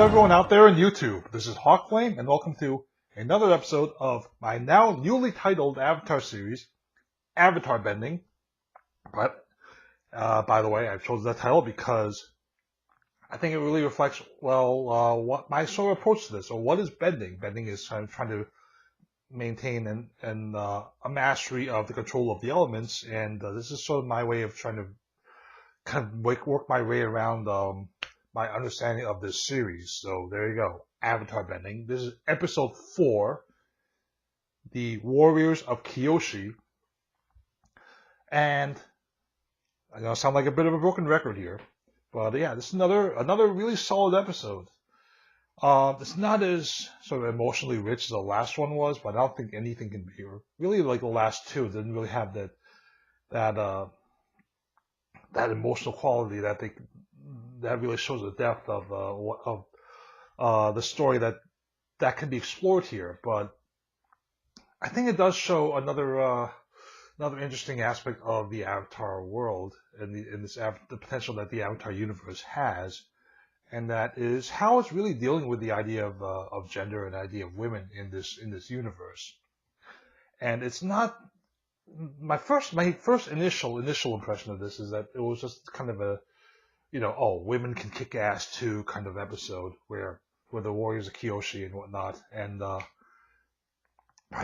everyone out there on YouTube. This is Hawkflame, and welcome to another episode of my now newly titled Avatar series, Avatar Bending. But, by the way, I've chosen that title because I think it really reflects, what my sort of approach to this, or what is bending. Bending is trying to maintain a mastery of the control of the elements, and this is sort of my way of trying to kind of work my way around my understanding of this series. So there you go, Avatar Bending. This is episode 4, the Warriors of Kiyoshi. And I'm gonna sound like a bit of a broken record here, but yeah, this is another really solid episode. It's not as sort of emotionally rich as the last one was, but I don't think anything can be really like the last two. Didn't really have that emotional quality that really shows the depth of the story that can be explored here. But I think it does show another interesting aspect of the Avatar world and the potential that the Avatar universe has, and that is how it's really dealing with the idea of gender and the idea of women in this universe. And it's not my first initial impression of this is that it was just kind of a, women can kick ass too kind of episode where the Warriors of Kiyoshi and whatnot. And I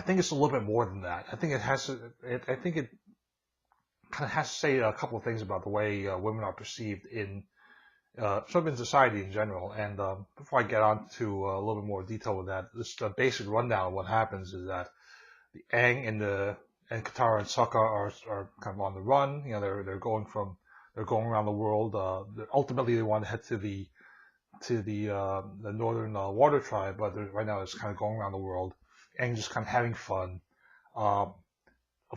think it's a little bit more than that. I think it kind of has to say a couple of things about the way women are perceived in sort of in society in general. And before I get on to a little bit more detail with that, just a basic rundown of what happens is that the Aang and Katara and Sokka are kind of on the run. They're going around the world. Ultimately, they want to head to the northern water tribe, but right now it's kind of going around the world and just kind of having fun. Of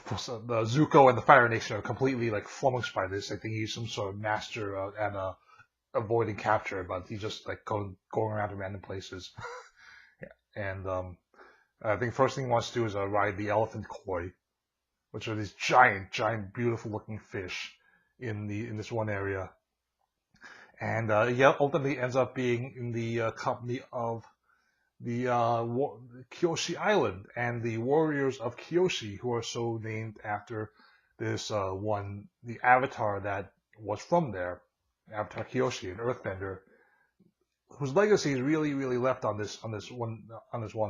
course, the Zuko and the Fire Nation are completely like flummoxed by this. I think he's some sort of master at avoiding capture, but he's just like going around to random places. Yeah. And I think first thing he wants to do is ride the elephant koi, which are these giant, beautiful looking fish in this one area. And ultimately ends up being in the company of the Kiyoshi Island and the Warriors of Kiyoshi, who are so named after this the Avatar that was from there, Avatar Kiyoshi, an Earthbender, whose legacy is really, really left on this one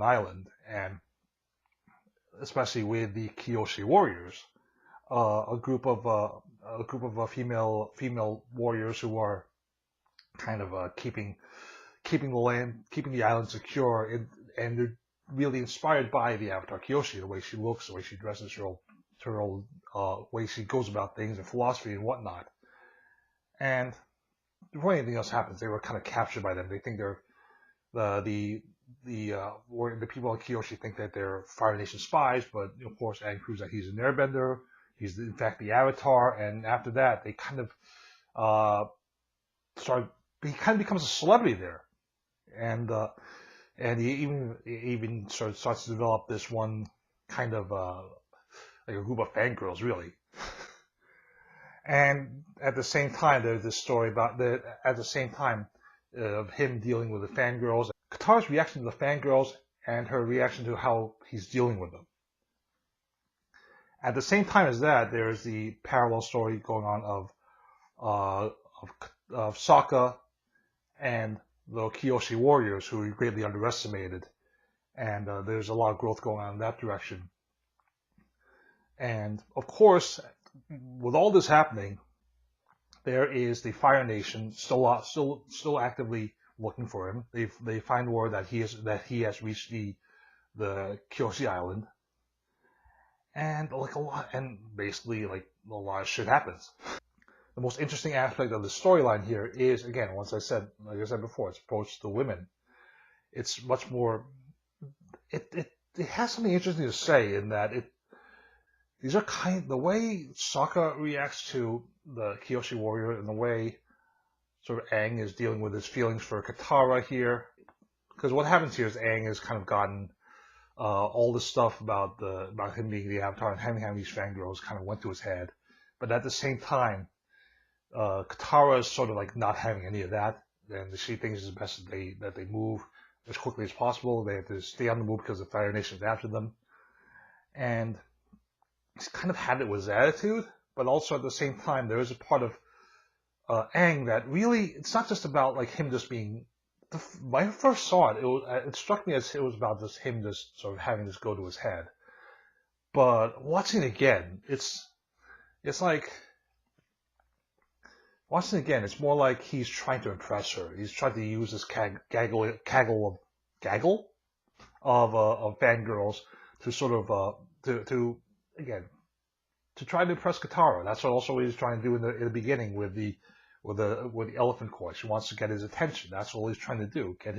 island, and especially with the Kiyoshi Warriors, a group of female warriors who are kind of keeping the island secure, and they're really inspired by the Avatar Kiyoshi, the way she looks, the way she dresses, her way she goes about things, and philosophy and whatnot. And before anything else happens, they were kind of captured by them. They think they're the people of Kiyoshi think that they're Fire Nation spies, but of course Aang proves that he's an Airbender. He's in fact the Avatar, and after that they kind of he kind of becomes a celebrity there, and he even sort of starts to develop this one kind of like a group of fangirls, really. And at the same time, there's this story about of him dealing with the fangirls, Katara's reaction to the fangirls, and her reaction to how he's dealing with them. At the same time as that, there's the parallel story going on of Sokka and the Kiyoshi Warriors, who are greatly underestimated, and there's a lot of growth going on in that direction. And of course, with all this happening, there is the Fire Nation still actively looking for him. They find word that he has reached the Kiyoshi Island, and basically a lot of shit happens. The most interesting aspect of the storyline here is, again, like I said before, it's approach to women. It's much more. It has something interesting to say in that these are the way Sokka reacts to the Kiyoshi warrior, and the way sort of Aang is dealing with his feelings for Katara here. Because what happens here is Aang has kind of gotten all this stuff about him being the Avatar and having these fangirls kind of went to his head. But at the same time, Katara is sort of like not having any of that. and she thinks it's best that they move as quickly as possible. They have to stay on the move because the Fire Nation is after them, and he's kind of had it with his attitude, but also at the same time there is a part of Aang that really it's not just about like him just being. When I first saw it, it struck me as it was about just him just sort of having this go to his head. But watching it again, it's like watching it again. It's more like he's trying to impress her. He's trying to use this gaggle of fangirls to sort of to again to try to impress Katara. That's what also he's trying to do in the beginning with the elephant koi. She wants to get his attention. That's all he's trying to do. Get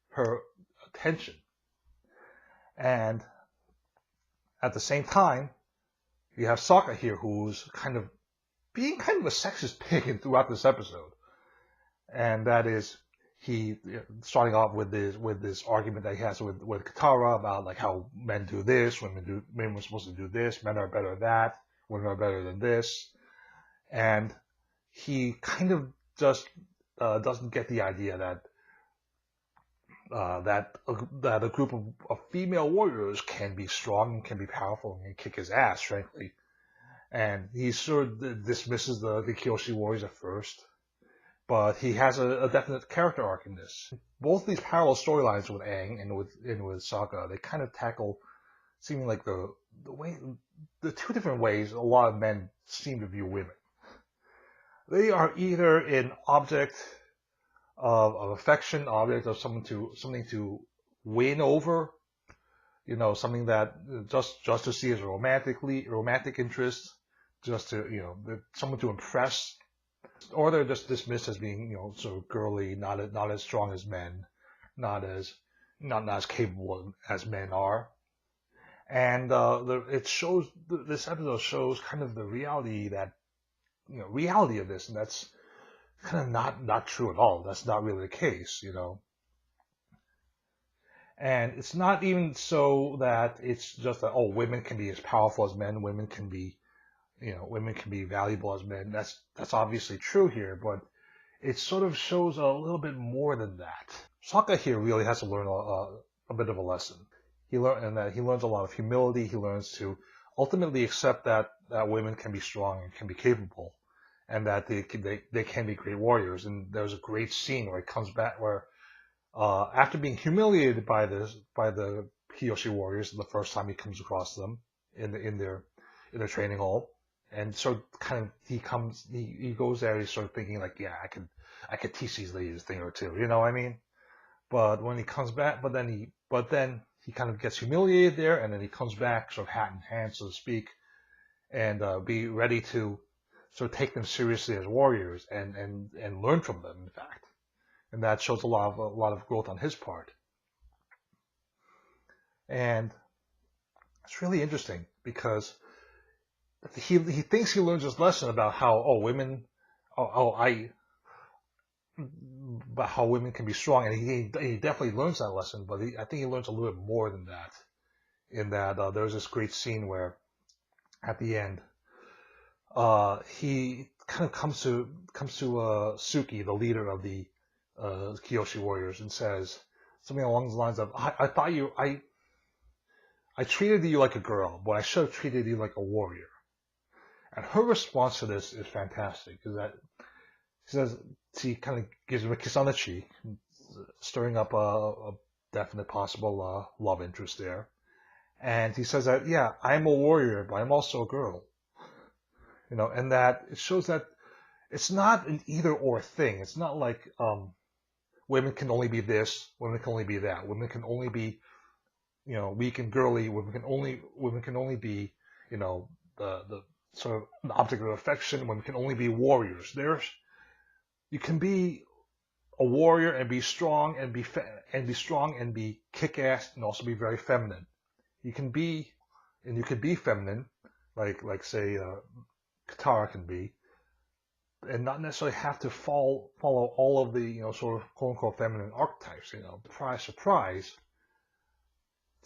her attention. And at the same time, you have Sokka here, who's kind of being kind of a sexist pig throughout this episode. And that is he starting off with this argument that he has with Katara about like how men do this, women are supposed to do this, men are better at that, women are better than this, and he kind of just doesn't get the idea that a group of female warriors can be strong and can be powerful and can kick his ass, frankly. And he sort of dismisses the Kiyoshi warriors at first, but he has a definite character arc in this. Both these parallel storylines with Aang and with Sokka, they kind of tackle seeming like the two different ways a lot of men seem to view women. They are either an object of affection, object of something to win over, something that just to see as a romantic interest, just to someone to impress, or they're just dismissed as being sort of girly, not as strong as men, not as capable as men are. And this episode shows kind of the reality of this, and that's kind of not true at all. That's not really the case, And it's not even so that it's just that women can be as powerful as men, women can be valuable as men. That's obviously true here, but it sort of shows a little bit more than that. Sokka here really has to learn a bit of a lesson. He learns a lot of humility. He learns to ultimately accept that women can be strong and can be capable, and that they can be great warriors. And there's a great scene where he comes back where after being humiliated by the Kiyoshi warriors the first time he comes across them in their training hall, and so kind of he goes there, he's sort of thinking like, yeah, I could teach these ladies a thing or two, I mean? But when he comes back, but then he kind of gets humiliated there, and then he comes back sort of hat in hand, so to speak, and be ready to sort of take them seriously as warriors and learn from them, in fact. And that shows a lot of growth on his part. And it's really interesting because he thinks he learns his lesson about how about how women can be strong, and he definitely learns that lesson. But I think he learns a little bit more than that. In that there's this great scene where at the end he kind of comes to Suki, the leader of the Kiyoshi warriors, and says something along the lines of, I treated you like a girl, but I should have treated you like a warrior. And her response to this is fantastic, is that she kind of gives him a kiss on the cheek, stirring up a definite possible love interest there. And he says that, yeah, I'm a warrior, but I'm also a girl. And that it shows that it's not an either or thing. It's not like women can only be this, women can only be that. Women can only be, weak and girly. Women can only be, the sort of the object of affection. Women can only be warriors. You can be a warrior and be strong and be kick-ass and also be very feminine. You can be feminine, like say Katara can be, and not necessarily have to follow all of the sort of quote unquote feminine archetypes. Surprise, surprise.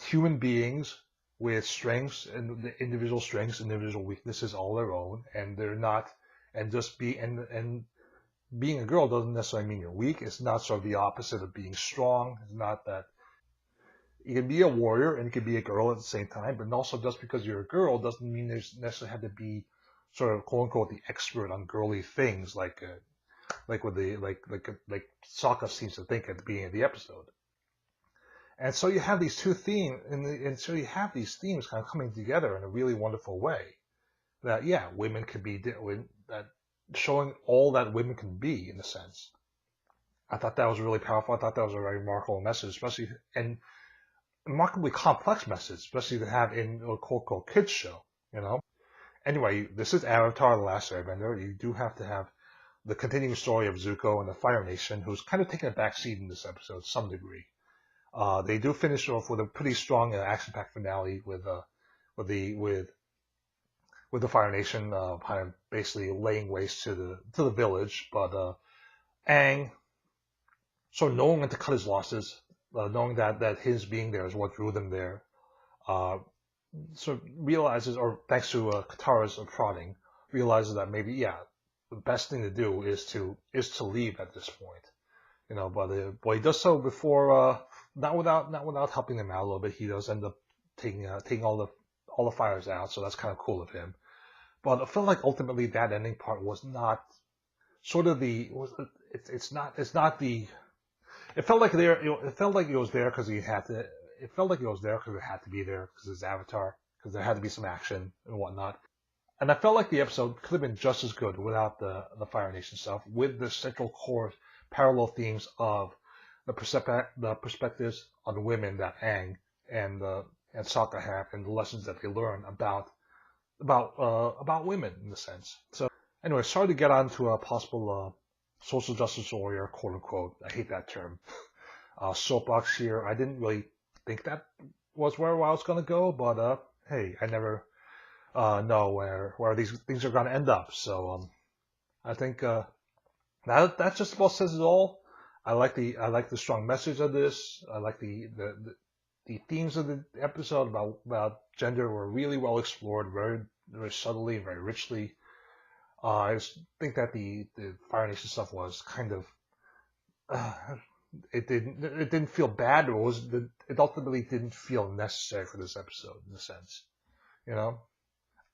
Human beings with strengths and the individual strengths, individual weaknesses all their own, and they're not, and just being a girl doesn't necessarily mean you're weak. It's not sort of the opposite of being strong. It's not that you can be a warrior and you can be a girl at the same time, but also just because you're a girl doesn't mean there's necessarily have to be sort of quote unquote the expert on girly things like with the like Sokka seems to think at the beginning of the episode. And so you have these two themes, and so you have these themes kind of coming together in a really wonderful way. That yeah, women can be that showing all that women can be in a sense. I thought that was really powerful. I thought that was a very remarkable message, especially and remarkably complex message, especially to have in a quote kids show. You know. Anyway, this is Avatar the Last Airbender. You do have to have the continuing story of Zuko and the Fire Nation, who's kind of taking a backseat in this episode to some degree. They do finish off with a pretty strong action-packed finale with the Fire Nation kind of basically laying waste to the village, but Aang, so knowing when to cut his losses, knowing that his being there is what drew them there, so realizes, or thanks to Katara's prodding, realizes that maybe the best thing to do is to leave at this point, you know. But he does so before, not without helping them out a little bit. He does end up taking all the fires out, so that's kind of cool of him. But I feel like ultimately that ending part was not sort of it's not the. It felt like it felt like it was there because he had to. It felt like it was there because it had to be there because it's Avatar, because there had to be some action and whatnot. And I felt like the episode could have been just as good without the Fire Nation stuff, with the central core parallel themes of the perspectives on women that Aang and Sokka have, and the lessons that they learn about women in a sense. So anyway, sorry to get on to a possible social justice warrior, quote unquote. I hate that term. Soapbox here. I didn't really think that was where I was going to go, but hey, I never know where these things are going to end up. So I think that just about says it all. I like the strong message of this. I like the themes of the episode about gender were really well explored, very subtly, very richly. I just think that the Fire Nation stuff was kind of it didn't feel bad, or it ultimately didn't feel necessary for this episode in a sense, you know.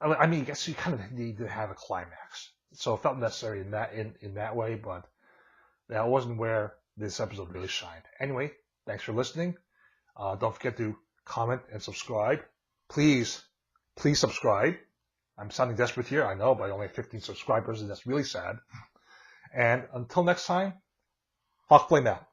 I mean, I guess you kind of need to have a climax, so it felt necessary in that way, but that wasn't where this episode really shined. Anyway, thanks for listening. Don't forget to comment and subscribe. Please subscribe. I'm sounding desperate here, I know, but I only have 15 subscribers, and that's really sad. And until next time, Hawk Flame out.